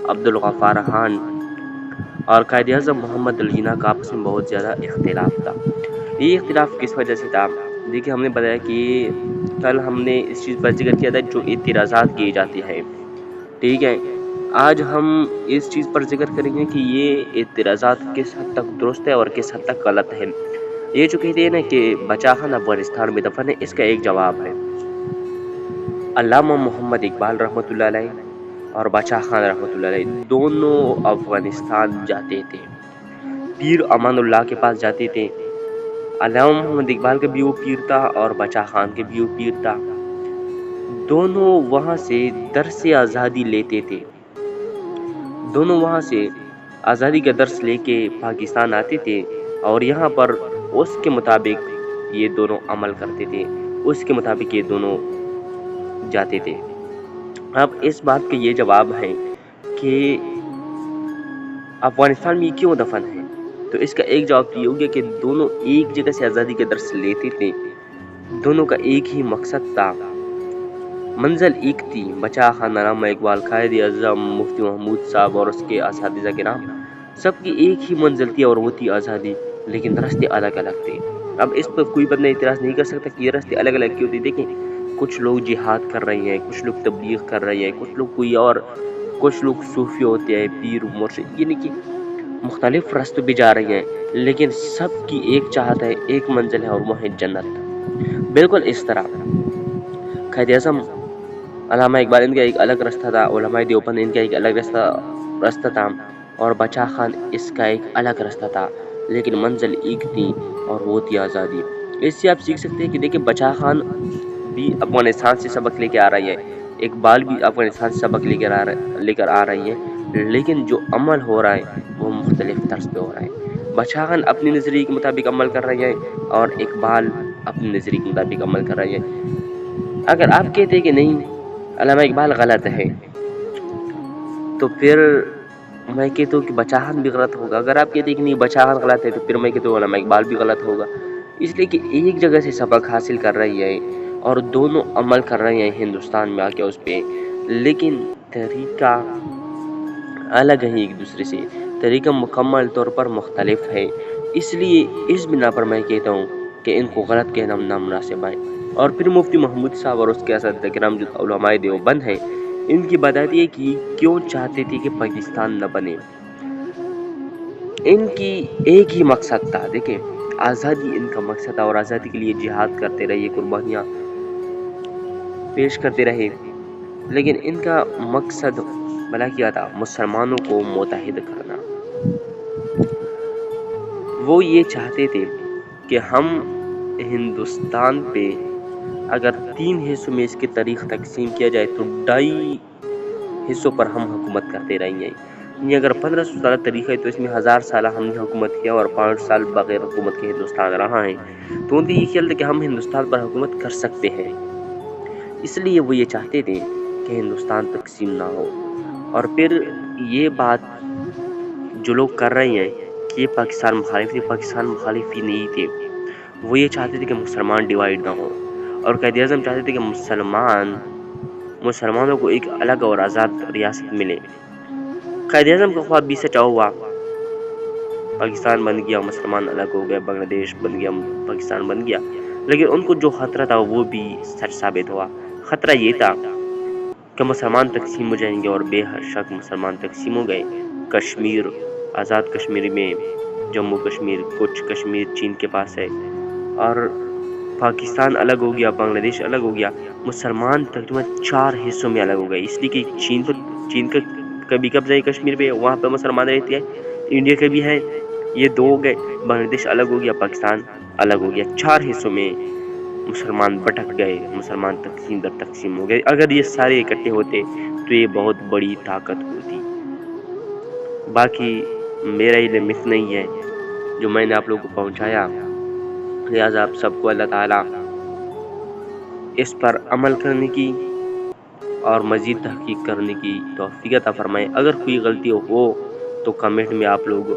عبدالغفار خان اور قائد اعظم محمد علی جناح کا آپس میں بہت زیادہ اختلاف تھا۔ یہ اختلاف کس وجہ سے تھا؟ دیکھیے ہم نے بتایا کہ کل ہم نے اس چیز پر ذکر کیا تھا جو اعتراضات کیے جاتے ہیں، ٹھیک ہے۔ آج ہم اس چیز پر ذکر کریں گے کہ یہ اعتراضات کس حد تک درست ہے اور کس حد تک غلط ہے۔ یہ جو کہتے ہیں نا کہ بچا خان افغانستان میں دفن ہے، اس کا ایک جواب ہے۔ علامہ محمد اقبال رحمۃ اللہ علیہ اور بچا خان رحمۃ اللہ علیہ دونوں افغانستان جاتے تھے، پیر امان اللہ کے پاس جاتے تھے۔ علامہ محمد اقبال کا بھی وہ پیر تھا اور بچا خان کے بھی وہ پیر تھا۔ دونوں وہاں سے درس آزادی لیتے تھے، دونوں وہاں سے آزادی کا درس لے کے پاکستان آتے تھے اور یہاں پر اس کے مطابق یہ دونوں عمل کرتے تھے، اس کے مطابق یہ دونوں جاتے تھے۔ اب اس بات کا یہ جواب ہے کہ افغانستان میں کیوں دفن ہے، تو اس کا ایک جواب تو یہ ہو گیا کہ دونوں ایک جگہ سے آزادی کا درس لیتے تھے، دونوں کا ایک ہی مقصد تھا، منزل ایک تھی۔ بچا خان، علامہ اقبال، قائد اعظم مفتی محمود صاحب اور اس کے اساتذہ کرام، سب کی ایک ہی منزل تھی اور وہ تھی آزادی، لیکن راستے الگ الگ تھے۔ اب اس پر کوئی بندہ اعتراض نہیں کر سکتا کہ یہ راستے الگ الگ کیوں تھے۔ دیکھیں کچھ لوگ جہاد کر رہے ہیں، کچھ لوگ تبلیغ کر رہے ہیں، کچھ لوگ کوئی اور، کچھ لوگ صوفی ہوتے ہیں، پیر مرشد، یعنی کہ مختلف راستوں پہ جا رہے ہیں، لیکن سب کی ایک چاہت ہے، ایک منزل ہے اور وہ ہے جنت۔ بالکل اس طرح قائد اعظم علامہ اقبال ان کا ایک الگ راستہ تھا، علماء دیوبند ان کا ایک الگ راستہ تھا اور بچا خان اس کا ایک الگ راستہ تھا، لیکن منزل ایک تھی اور وہ تھی آزادی۔ اس سے آپ سیکھ سکتے ہیں کہ دیکھیں بچا خان بھی افغانستان سے سبق لے کے آ رہی ہے، اقبال بھی افغانستان سے سبق لے کر آ رہی ہے، لیکن جو عمل ہو رہا ہے وہ مختلف طرز پہ ہو رہا ہے۔ بچا خان اپنی نظریے کے مطابق عمل کر رہی ہے اور اقبال اپنی نظریے کے مطابق عمل کر رہی ہے۔ اگر آپ کہتے ہیں کہ نہیں علامہ اقبال غلط ہے تو پھر میں کہتا ہوں کہ بچا خان بھی غلط ہوگا۔ اگر آپ کہتے ہیں کہ نہیں بچا خان غلط ہے تو پھر میں کہتا ہوں علامہ اقبال بھی غلط ہوگا، اس لیے کہ ایک جگہ سے سبق حاصل کر رہی ہے اور دونوں عمل کر رہے ہیں ہندوستان میں آ کے اس پہ، لیکن طریقہ الگ ہے، ایک دوسرے سے طریقہ مکمل طور پر مختلف ہے۔ اس لیے اس بنا پر میں کہتا ہوں کہ ان کو غلط کہنا نامناسب ہے۔ اور پھر مفتی محمود صاحب اور اس کے اساتذہ کرام جو علماء دیوبند ہیں، ان کی بتاتی کہ کیوں چاہتے تھے کہ پاکستان نہ بنے۔ ان کی ایک ہی مقصد تھا، دیکھیں آزادی ان کا مقصد تھا اور آزادی کے لیے جہاد کرتے رہے، قربانیاں پیش کرتے رہے، لیکن ان کا مقصد بھلا کیا تھا؟ مسلمانوں کو متحد کرنا۔ وہ یہ چاہتے تھے کہ ہم ہندوستان پہ اگر 3 حصوں میں اس کی تاریخ تقسیم کیا جائے تو 2.5 حصوں پر ہم حکومت کرتے رہیں گے، یعنی اگر 1500 سالہ تاریخ ہے تو اس میں 1000 سالہ ہم نے حکومت کیا اور 5 سال بغیر حکومت کے ہندوستان رہا ہے، تو ان کا یہ خیال تھا کہ ہم ہندوستان پر حکومت کر سکتے ہیں۔ اس لیے وہ یہ چاہتے تھے کہ ہندوستان تقسیم نہ ہو۔ اور پھر یہ بات جو لوگ کر رہے ہیں کہ یہ پاکستان مخالف تھے، پاکستان مخالف ہی نہیں تھے، وہ یہ چاہتے تھے کہ مسلمان ڈیوائیڈ نہ ہو، اور قائد اعظم چاہتے تھے کہ مسلمانوں کو ایک الگ اور آزاد ریاست ملے۔ قائد اعظم کا خواب بھی سچا ہوا، پاکستان بن گیا، مسلمان الگ ہو گئے، بنگلہ دیش بن گیا، پاکستان بن گیا، لیکن ان کو جو خطرہ تھا وہ بھی سچ ثابت ہوا۔ خطرہ یہ تھا کہ مسلمان تقسیم ہو جائیں گے، اور بے شک مسلمان تقسیم ہو گئے۔ کشمیر، آزاد کشمیر میں جموں کشمیر، کچھ کشمیر چین کے پاس ہے، اور پاکستان الگ ہو گیا، بنگلہ دیش الگ ہو گیا، مسلمان تقریباً 4 حصوں میں الگ ہو گئے، اس لیے کہ چین کا کبھی قبضہ ہے کشمیر پہ، وہاں پہ مسلمان رہتے ہیں، انڈیا کے بھی ہے، یہ 2 ہو گئے، بنگلہ دیش الگ ہو گیا، پاکستان الگ ہو گیا، 4 حصوں میں مسلمان بٹک گئے، مسلمان تقسیم در تقسیم ہو گئے۔ اگر یہ سارے اکٹھے ہوتے تو یہ بہت بڑی طاقت ہوتی۔ باقی میرا علم اتنا ہی ہے جو میں نے آپ لوگوں کو پہنچایا، لہٰذا آپ سب کو اللہ تعالیٰ اس پر عمل کرنے کی اور مزید تحقیق کرنے کی توفیق عطا فرمائے۔ اگر کوئی غلطی ہو تو کمنٹ میں آپ لوگ